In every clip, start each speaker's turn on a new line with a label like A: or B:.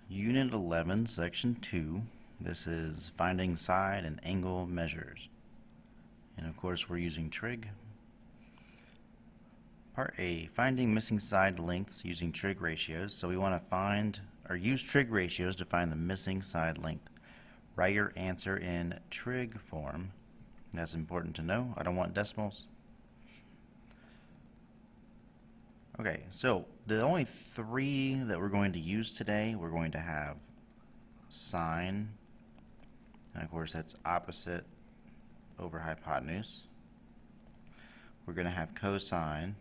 A: Unit 11, Section 2. This is finding side and angle measures. And of course we're using Trig. Part A, finding missing side lengths using trig ratios. So we want to find or use trig ratios to find the missing side length. Write your answer in trig form. That's important to know. I don't want decimals. Okay, so the only three that we're going to use today, we're going to have sine, and of course that's opposite over hypotenuse. We're going to have cosine,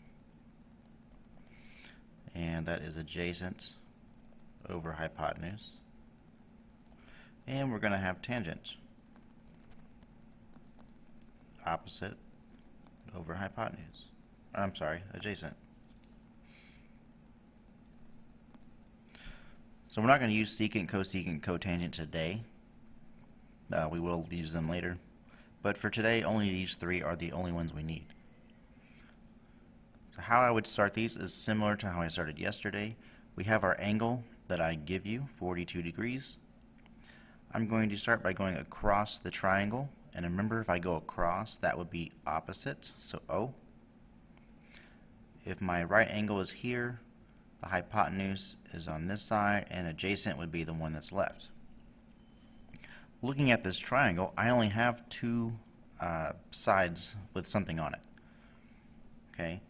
A: and that is adjacent over hypotenuse. And we're going to have tangent, opposite over hypotenuse. I'm sorry, adjacent. So we're not going to use secant, cosecant, cotangent today. We will use them later. But for today, only these three are the only ones we need. So how I would start these is similar to how I started yesterday. We have our angle that I give you, 42 degrees. I'm going to start by going across the triangle. And remember, if I go across, that would be opposite, so O. If my right angle is here, the hypotenuse is on this side, and adjacent would be the one that's left. Looking at this triangle, I only have two sides with something on it. Okay,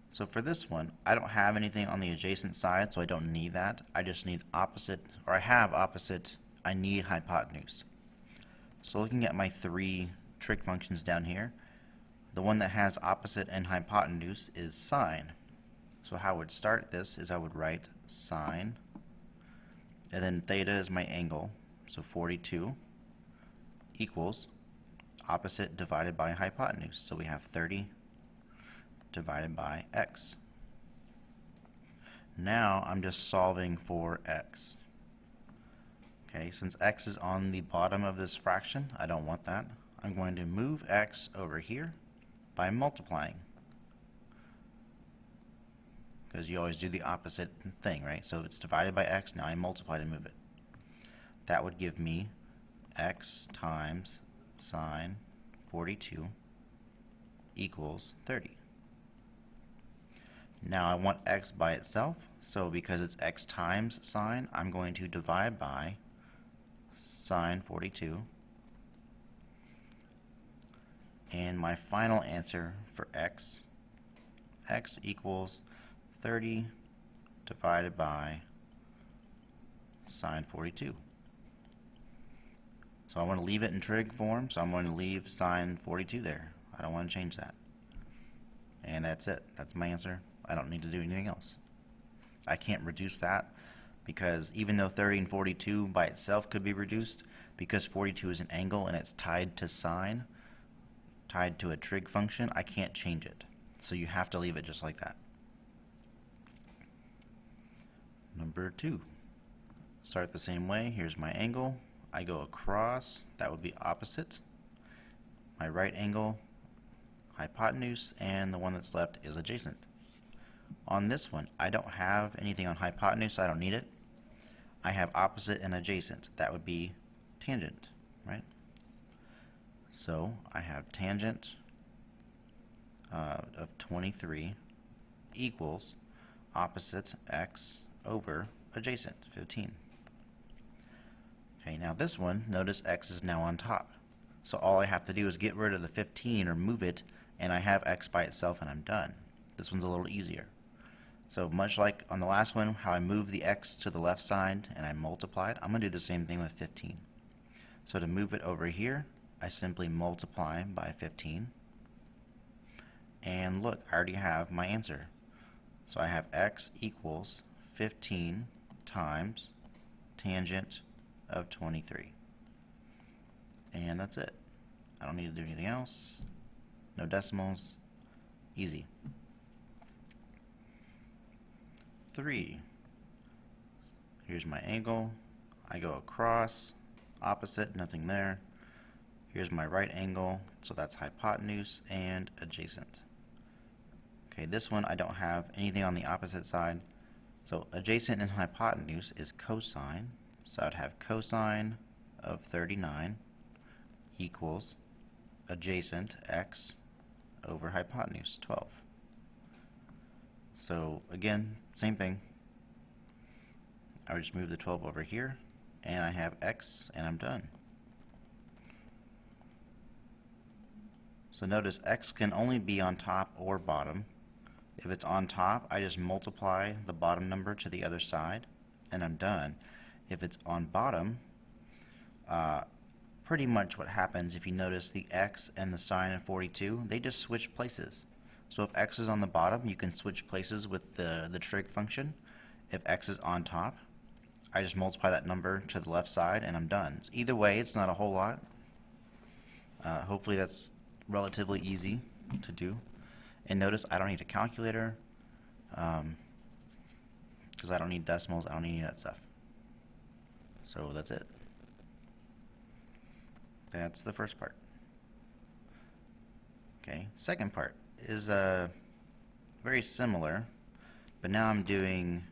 A: so for this one, I don't have anything on the adjacent side, so I don't need that. I just need opposite, or I have opposite, I need hypotenuse. So looking at my three trig functions down here, the one that has opposite and hypotenuse is sine. So how I would start this is I would write sine, and then theta is my angle, so 42 equals opposite divided by hypotenuse. So we have 30 divided by x. Now I'm just solving for x. Okay, since x is on the bottom of this fraction, I don't want that. I'm going to move x over here by multiplying. Because you always do the opposite thing, right? So it's divided by x, now I multiply to move it. That would give me x times sine 42 equals 30. Now I want x by itself, so because it's x times sine, I'm going to divide by sine 42. And my final answer for x equals 30 divided by sine 42. So I want to leave it in trig form, so I'm going to leave sine 42 there. I don't want to change that. And that's it. That's my answer. I don't need to do anything else. I can't reduce that because even though 30 and 42 by itself could be reduced, because 42 is an angle and it's tied to sine, tied to a trig function, I can't change it. So you have to leave it just like that. Number 2. Start the same way. Here's my angle. I go across. That would be opposite. My right angle, hypotenuse, and the one that's left is adjacent. On this one, I don't have anything on hypotenuse, so I don't need it. I have opposite and adjacent. That would be tangent, right? So I have tangent of 23 equals opposite x over adjacent, 15. Okay, now this one, notice x is now on top. So all I have to do is get rid of the 15 or move it, and I have x by itself and I'm done. This one's a little easier. So much like on the last one, how I moved the x to the left side and I multiplied, I'm going to do the same thing with 15. So to move it over here, I simply multiply by 15. And look, I already have my answer. So I have x equals 15 times tangent of 23. And that's it. I don't need to do anything else. No decimals. Easy. 3. Here's my angle. I go across, opposite, nothing there. Here's my right angle, so that's hypotenuse and adjacent. Okay, this one I don't have anything on the opposite side, So adjacent and hypotenuse is cosine. So I'd have cosine of 39 equals adjacent x over hypotenuse 12. So again, same thing. I would just move the 12 over here, and I have x, and I'm done. So notice x can only be on top or bottom. If it's on top, I just multiply the bottom number to the other side, and I'm done. If it's on bottom, pretty much what happens, if you notice the x and the sine of 42, they just switch places. So if x is on the bottom, you can switch places with the trig function. If x is on top, I just multiply that number to the left side, and I'm done. So either way, it's not a whole lot. Hopefully that's relatively easy to do. And notice I don't need a calculator because I don't need decimals, I don't need any of that stuff. So that's it. That's the first part. Okay, second part is very similar, but now I'm doing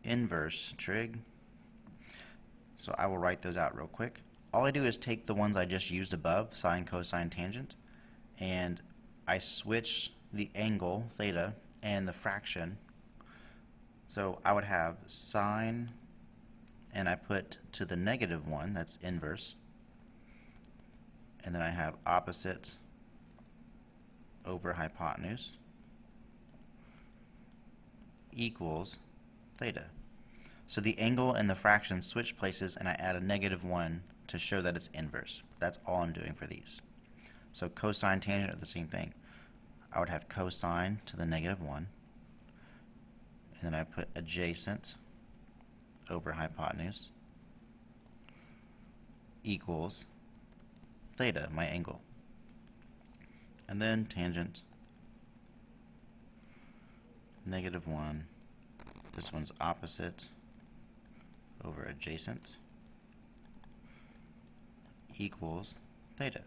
A: inverse trig. So I will write those out real quick. All I do is take the ones I just used above, sine, cosine, tangent, and I switch the angle, theta, and the fraction. So I would have sine, and I put to the negative one, that's inverse, and then I have opposite over hypotenuse equals theta. So the angle and the fraction switch places, and I add a negative 1 to show that it's inverse. That's all I'm doing for these. So cosine, tangent are the same thing. I would have cosine to the negative 1, and then I put adjacent over hypotenuse equals theta, my angle. And then tangent, negative 1, this one's opposite over adjacent equals theta.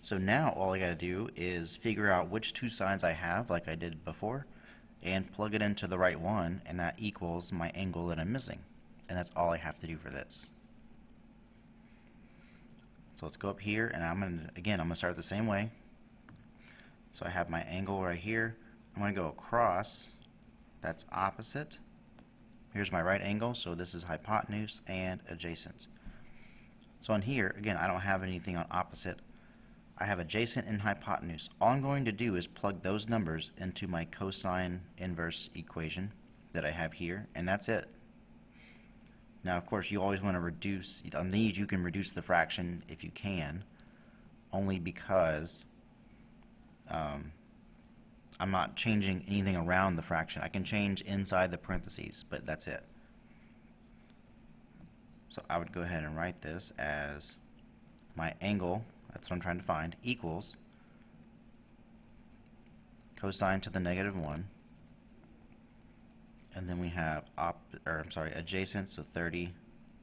A: So now all I got to do is figure out which two sides I have, like I did before, and plug it into the right one, and that equals my angle that I'm missing. And that's all I have to do for this. So let's go up here, and I'm going to start the same way. So I have my angle right here. I'm going to go across. That's opposite. Here's my right angle, so this is hypotenuse and adjacent. So on here, again, I don't have anything on opposite. I have adjacent and hypotenuse. All I'm going to do is plug those numbers into my cosine inverse equation that I have here, and that's it. Now, of course, you always want to reduce. On these, you can reduce the fraction if you can, only because I'm not changing anything around the fraction. I can change inside the parentheses, but that's it. So I would go ahead and write this as my angle, that's what I'm trying to find, equals cosine to the negative 1, and then we have adjacent, so 30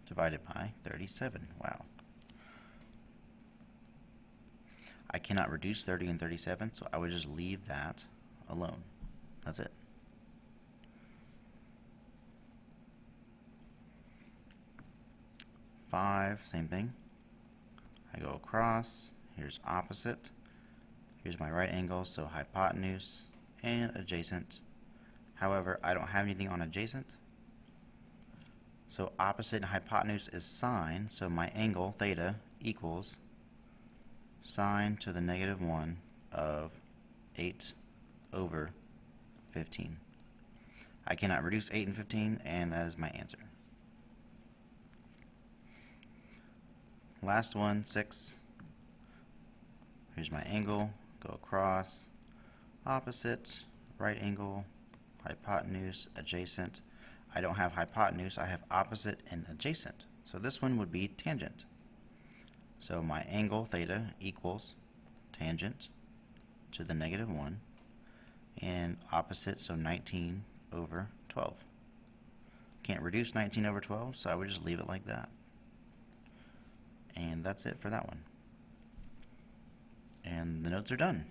A: divided by 37. Wow. I cannot reduce 30 and 37, so I would just leave that alone. That's it. Five, same thing. I go across, here's opposite, here's my right angle, so hypotenuse and adjacent. However, I don't have anything on adjacent, so opposite and hypotenuse is sine, so my angle, theta, equals sine to the negative 1 of 8 over 15. I cannot reduce 8 and 15, and that is my answer. Last one, 6. Here's my angle, go across, opposite, right angle, hypotenuse, adjacent. I don't have hypotenuse, I have opposite and adjacent. So this one would be tangent. So my angle, theta, equals tangent to the negative 1, and opposite, so 19 over 12. Can't reduce 19 over 12, so I would just leave it like that. And that's it for that one. And the notes are done.